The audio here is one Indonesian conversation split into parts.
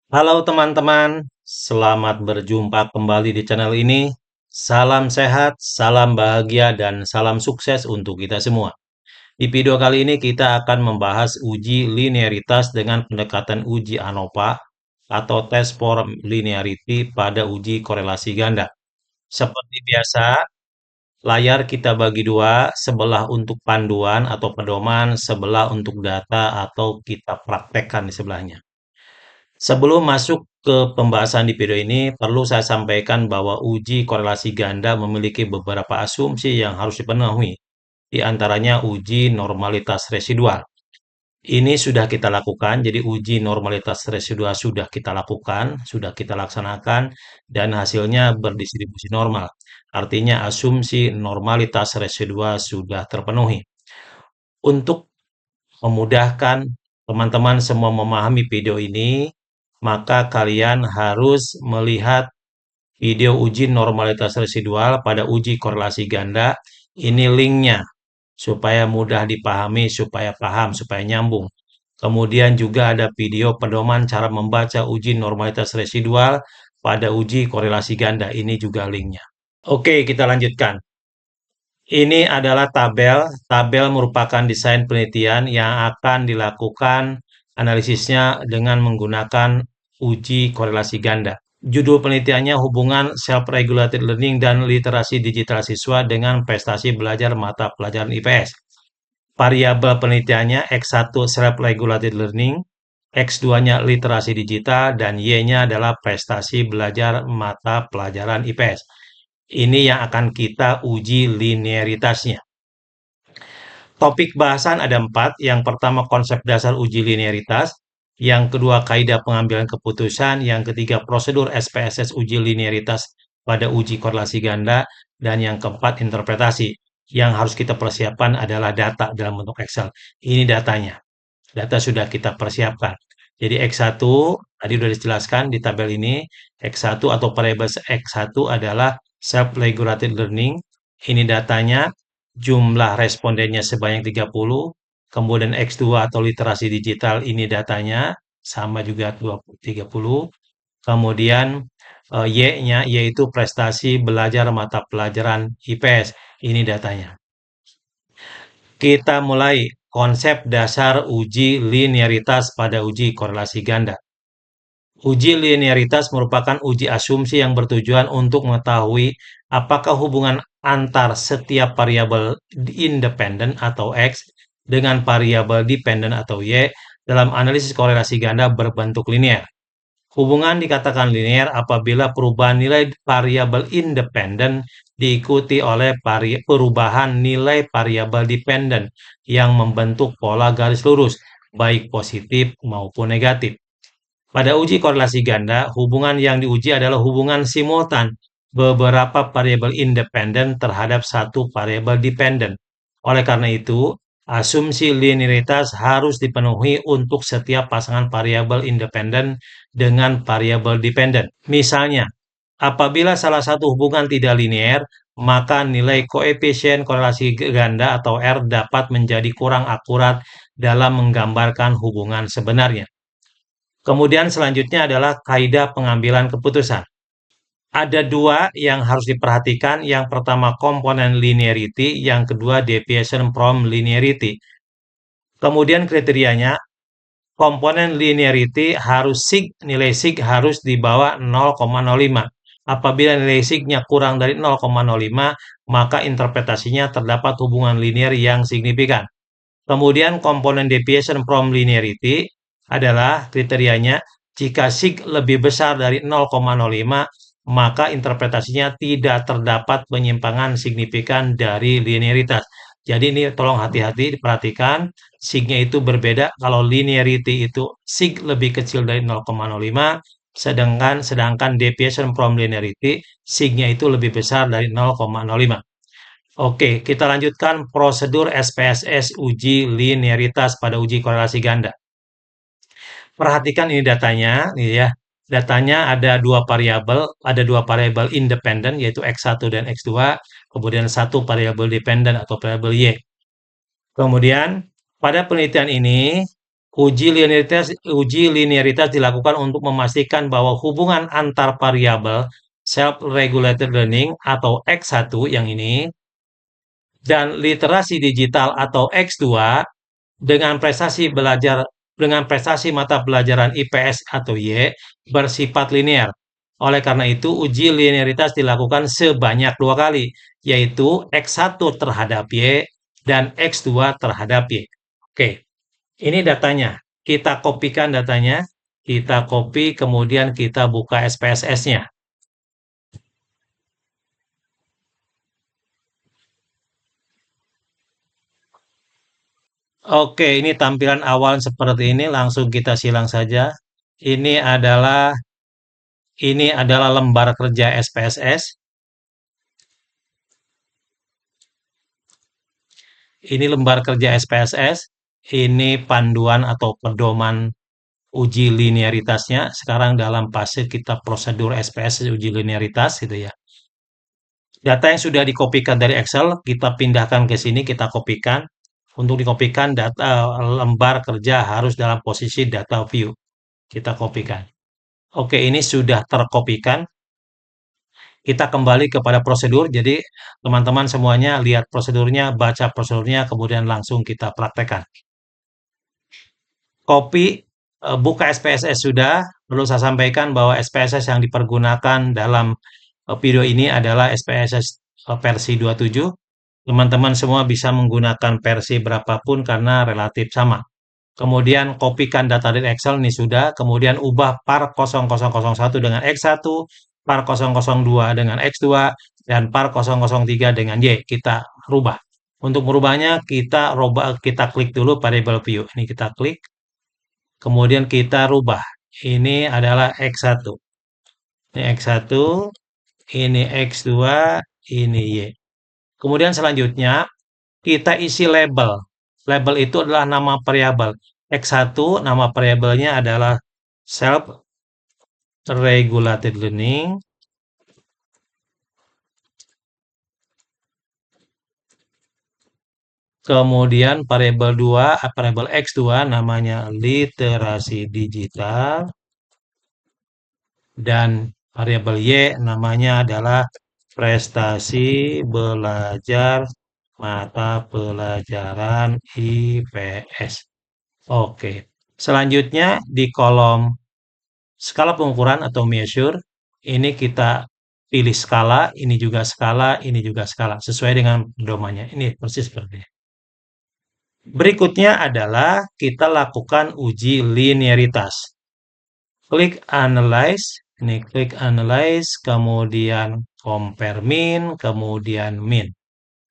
Halo teman-teman, selamat berjumpa kembali di channel ini. Salam sehat, salam bahagia, dan salam sukses untuk kita semua. Di video kali ini kita akan membahas uji linearitas dengan pendekatan uji ANOVA atau tes for linearity pada uji korelasi ganda. Seperti biasa, layar kita bagi dua, sebelah untuk panduan atau pedoman, sebelah untuk data atau kita praktekkan di sebelahnya. Sebelum masuk ke pembahasan di video ini, perlu saya sampaikan bahwa uji korelasi ganda memiliki beberapa asumsi yang harus dipenuhi, di antaranya uji normalitas residual. Ini sudah kita lakukan, jadi uji normalitas residual sudah kita lakukan, sudah kita laksanakan, dan hasilnya berdistribusi normal. Artinya asumsi normalitas residual sudah terpenuhi. Untuk memudahkan teman-teman semua memahami video ini, maka kalian harus melihat video uji normalitas residual pada uji korelasi ganda. Ini linknya, supaya mudah dipahami, supaya paham, supaya nyambung. Kemudian juga ada video pedoman cara membaca uji normalitas residual pada uji korelasi ganda. Ini juga linknya. Oke, kita lanjutkan. Ini adalah tabel. Tabel merupakan desain penelitian yang akan dilakukan analisisnya dengan menggunakan uji korelasi ganda. Judul penelitiannya hubungan self-regulated learning dan literasi digital siswa dengan prestasi belajar mata pelajaran IPS. Variabel penelitiannya X1 self-regulated learning, X2-nya literasi digital, dan Y-nya adalah prestasi belajar mata pelajaran IPS. Ini yang akan kita uji linearitasnya. Topik bahasan ada 4. Yang pertama konsep dasar uji linearitas. Yang kedua kaidah pengambilan keputusan. Yang ketiga prosedur SPSS uji linearitas pada uji korelasi ganda. Dan yang keempat interpretasi. Yang harus kita persiapkan adalah data dalam bentuk Excel. Ini datanya. Data sudah kita persiapkan. Jadi X1 tadi sudah dijelaskan di tabel ini. X1 atau variable X1 adalah self-regulated learning. Ini datanya, jumlah respondennya sebanyak 30. Kemudian X2 atau literasi digital, ini datanya, sama juga 30. Kemudian Y-nya, yaitu prestasi belajar mata pelajaran IPS. Ini datanya. Kita mulai konsep dasar uji linearitas pada uji korelasi ganda. Uji linearitas merupakan uji asumsi yang bertujuan untuk mengetahui apakah hubungan antar setiap variabel independen atau X dengan variabel dependen atau Y dalam analisis korelasi ganda berbentuk linear. Hubungan dikatakan linear apabila perubahan nilai variabel independen diikuti oleh perubahan nilai variabel dependen yang membentuk pola garis lurus, baik positif maupun negatif. Pada uji korelasi ganda, hubungan yang diuji adalah hubungan simultan beberapa variabel independen terhadap satu variabel dependen. Oleh karena itu, asumsi linearitas harus dipenuhi untuk setiap pasangan variabel independen dengan variabel dependen. Misalnya, apabila salah satu hubungan tidak linear, maka nilai koefisien korelasi ganda atau R dapat menjadi kurang akurat dalam menggambarkan hubungan sebenarnya. Kemudian selanjutnya adalah kaidah pengambilan keputusan. Ada dua yang harus diperhatikan. Yang pertama komponen linearity, yang kedua deviation from linearity. Kemudian kriterianya, komponen linearity harus nilai sig harus di bawah 0,05. Apabila nilai sig-nya kurang dari 0,05, maka interpretasinya terdapat hubungan linear yang signifikan. Kemudian komponen deviation from linearity adalah kriterianya jika sig lebih besar dari 0,05, maka interpretasinya tidak terdapat penyimpangan signifikan dari linearitas. Jadi ini tolong hati-hati diperhatikan, sig-nya itu berbeda. Kalau linearity itu sig lebih kecil dari 0,05, sedangkan deviation from linearity sig-nya itu lebih besar dari 0,05. Oke, kita lanjutkan prosedur SPSS uji linearitas pada uji korelasi ganda. Perhatikan ini datanya, nih ya. Datanya ada dua variabel independen yaitu X1 dan X2, kemudian satu variabel dependen atau variabel Y. Kemudian pada penelitian ini Uji linearitas dilakukan untuk memastikan bahwa hubungan antar variabel self-regulated learning atau X1 yang ini dan literasi digital atau X2 dengan prestasi mata pelajaran IPS atau Y bersifat linear. Oleh karena itu, uji linearitas dilakukan sebanyak 2 kali, yaitu X1 terhadap Y dan X2 terhadap Y. Oke, ini datanya. Kita kopikan datanya, kita copy, kemudian kita buka SPSS-nya. Oke, ini tampilan awal seperti ini, langsung kita silang saja. Ini adalah lembar kerja SPSS. Ini lembar kerja SPSS. Ini panduan atau pedoman uji linearitasnya. Sekarang dalam fase kita prosedur SPSS uji linearitas gitu ya. Data yang sudah dikopikan dari Excel, kita pindahkan ke sini, kita kopikan. Untuk dikopikan data lembar kerja harus dalam posisi data view. Kita kopikan. Oke, ini sudah terkopikan. Kita kembali kepada prosedur. Jadi, teman-teman semuanya lihat prosedurnya, baca prosedurnya, kemudian langsung kita praktekkan. Copy, buka SPSS sudah. Perlu saya sampaikan bahwa SPSS yang dipergunakan dalam video ini adalah SPSS versi 27. Teman-teman semua bisa menggunakan versi berapapun karena relatif sama. Kemudian kopikan data dari Excel ini sudah, kemudian ubah par 0001 dengan X1, par 002 dengan X2, dan par 003 dengan Y. Kita rubah. Untuk merubahnya, kita klik dulu variable view. Ini kita klik, kemudian kita rubah. Ini adalah X1. Ini X1, ini X2, ini Y. Kemudian selanjutnya, kita isi label. Label itu adalah nama variabel. X1, nama variabelnya adalah self-regulated learning. Kemudian variabel X2 namanya literasi digital. Dan variabel Y namanya adalah prestasi belajar mata pelajaran IPS. Oke. Selanjutnya di kolom skala pengukuran atau measure, ini kita pilih skala, ini juga skala, ini juga skala, sesuai dengan pedomannya. Ini persis seperti ini. Berikutnya adalah kita lakukan uji linearitas. Klik Analyze, ini klik Analyze, kemudian Compare Mean, kemudian Mean.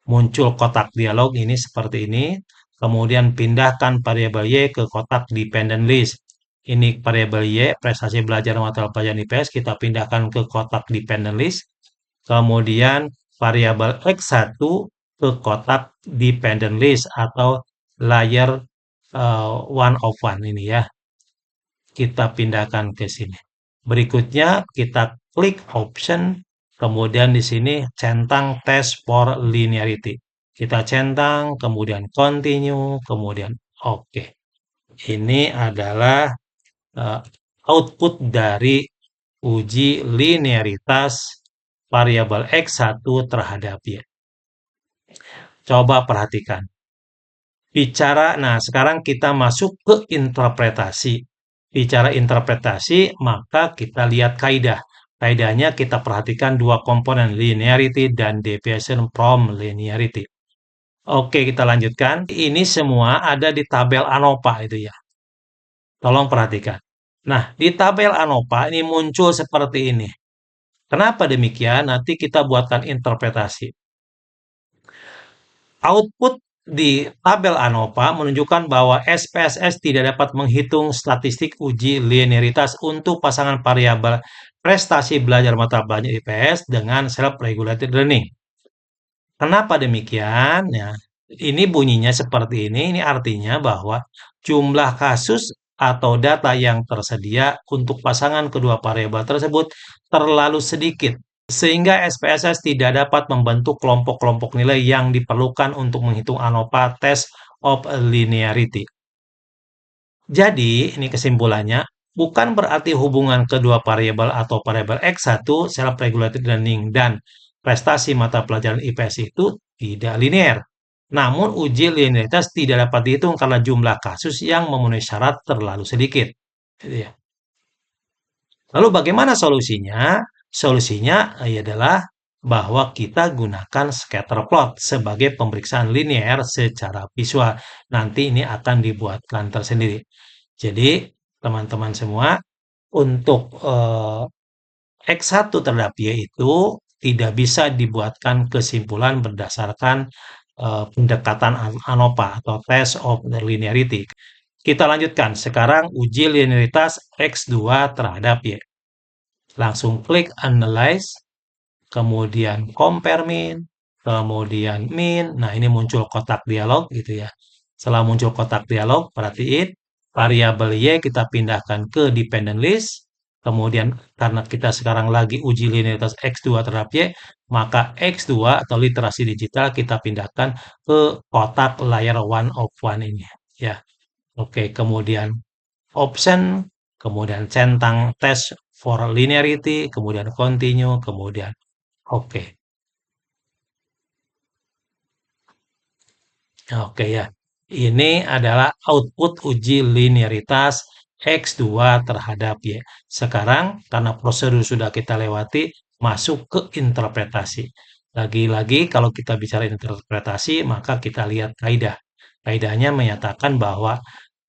Muncul kotak dialog ini seperti ini, kemudian pindahkan variabel Y ke kotak Dependent List. Ini variabel Y, prestasi belajar mata pelajaran IPS, kita pindahkan ke kotak Dependent List. Kemudian variabel X1 ke kotak Dependent List atau layer 1 of 1 ini ya. Kita pindahkan ke sini. Berikutnya kita klik option, kemudian di sini centang test for linearity. Kita centang, kemudian continue, kemudian oke. Ini adalah output dari uji linearitas variabel X1 terhadap Y. Coba perhatikan. Nah sekarang kita masuk ke interpretasi. Bicara interpretasi, maka kita lihat kaidah. Kaidahnya kita perhatikan dua komponen, linearity dan deviation from linearity. Oke, kita lanjutkan. Ini semua ada di tabel ANOVA itu ya. Tolong perhatikan. Nah, di tabel ANOVA ini muncul seperti ini. Kenapa demikian? Nanti kita buatkan interpretasi. Output di tabel ANOVA menunjukkan bahwa SPSS tidak dapat menghitung statistik uji linearitas untuk pasangan variabel prestasi belajar mata pelajaran IPS dengan self-regulated learning. Kenapa demikian? Ya, ini bunyinya seperti ini. Ini artinya bahwa jumlah kasus atau data yang tersedia untuk pasangan kedua variabel tersebut terlalu sedikit sehingga SPSS tidak dapat membentuk kelompok-kelompok nilai yang diperlukan untuk menghitung ANOVA Test of Linearity. Jadi, ini kesimpulannya, bukan berarti hubungan kedua variabel atau variabel X1, self-regulated learning, dan prestasi mata pelajaran IPS itu tidak linear. Namun, uji linearitas tidak dapat dihitung karena jumlah kasus yang memenuhi syarat terlalu sedikit. Gitu ya. Lalu bagaimana solusinya? Solusinya adalah bahwa kita gunakan scatter plot sebagai pemeriksaan linear secara visual. Nanti ini akan dibuatkan tersendiri. Jadi, teman-teman semua, untuk X1 terhadap Y itu tidak bisa dibuatkan kesimpulan berdasarkan pendekatan ANOVA atau Test of Linearity. Kita lanjutkan. Sekarang uji linearitas X2 terhadap Y. Langsung klik Analyze, kemudian Compare Mean, kemudian Mean. Nah, ini muncul kotak dialog gitu ya. Setelah muncul kotak dialog, perhatiin variabel Y kita pindahkan ke dependent list. Kemudian karena kita sekarang lagi uji linearitas X2 terhadap Y, maka X2 atau literasi digital kita pindahkan ke kotak layer one of one ini ya. Oke, kemudian option, kemudian centang test for linearity, kemudian continue, kemudian oke. Oke ya. Ini adalah output uji linearitas X2 terhadap Y. Sekarang karena prosedur sudah kita lewati, masuk ke interpretasi. Lagi-lagi kalau kita bicara interpretasi, maka kita lihat kaidah. Kaidahnya menyatakan bahwa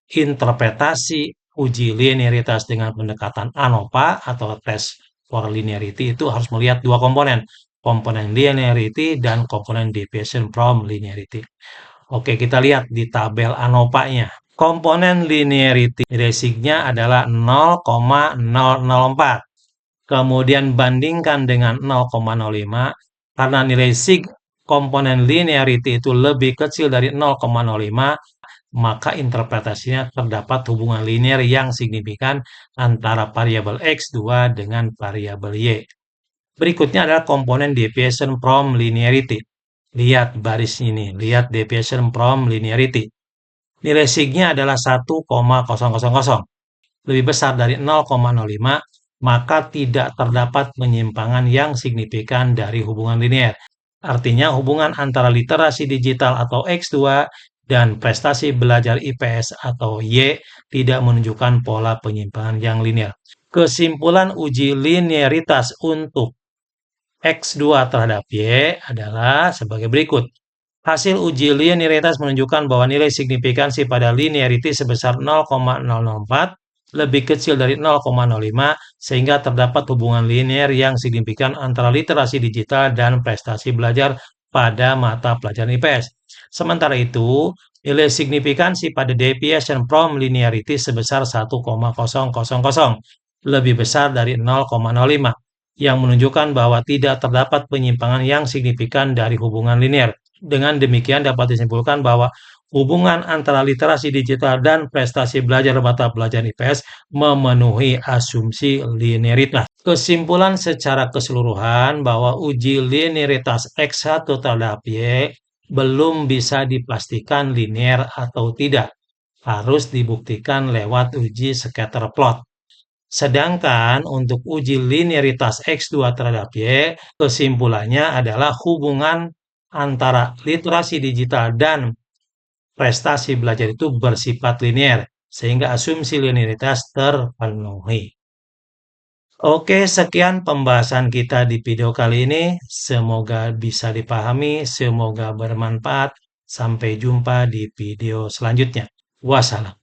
interpretasi uji linearitas dengan pendekatan ANOVA atau test for linearity itu harus melihat dua komponen. Komponen linearity dan komponen deviation from linearity. Oke, kita lihat di tabel ANOVA-nya. Komponen linearity nilai adalah 0,004. Kemudian bandingkan dengan 0,05 karena nilai sig komponen linearity itu lebih kecil dari 0,05, maka interpretasinya terdapat hubungan linear yang signifikan antara variabel X2 dengan variabel Y. Berikutnya adalah komponen deviation from linearity. Lihat baris ini, lihat deviation from linearity. Nilai signya adalah 1,000, lebih besar dari 0,05, maka tidak terdapat penyimpangan yang signifikan dari hubungan linear. Artinya hubungan antara literasi digital atau X2 dan prestasi belajar IPS atau Y tidak menunjukkan pola penyimpangan yang linear. Kesimpulan uji linearitas untuk X2 terhadap Y adalah sebagai berikut. Hasil uji linearitas menunjukkan bahwa nilai signifikansi pada linearity sebesar 0,004 lebih kecil dari 0,05 sehingga terdapat hubungan linear yang signifikan antara literasi digital dan prestasi belajar pada mata pelajaran IPS. Sementara itu, nilai signifikansi pada deviation from linearity sebesar 1,000, lebih besar dari 0,05 yang menunjukkan bahwa tidak terdapat penyimpangan yang signifikan dari hubungan linear. Dengan demikian dapat disimpulkan bahwa hubungan antara literasi digital dan prestasi belajar mata pelajaran IPS memenuhi asumsi linearitas. Kesimpulan secara keseluruhan bahwa uji linearitas X1 terhadap Y belum bisa dipastikan linear atau tidak. Harus dibuktikan lewat uji scatter plot. Sedangkan untuk uji linearitas X2 terhadap Y, kesimpulannya adalah hubungan antara literasi digital dan prestasi belajar itu bersifat linear, sehingga asumsi linearitas terpenuhi. Oke, sekian pembahasan kita di video kali ini. Semoga bisa dipahami, semoga bermanfaat. Sampai jumpa di video selanjutnya. Wassalam.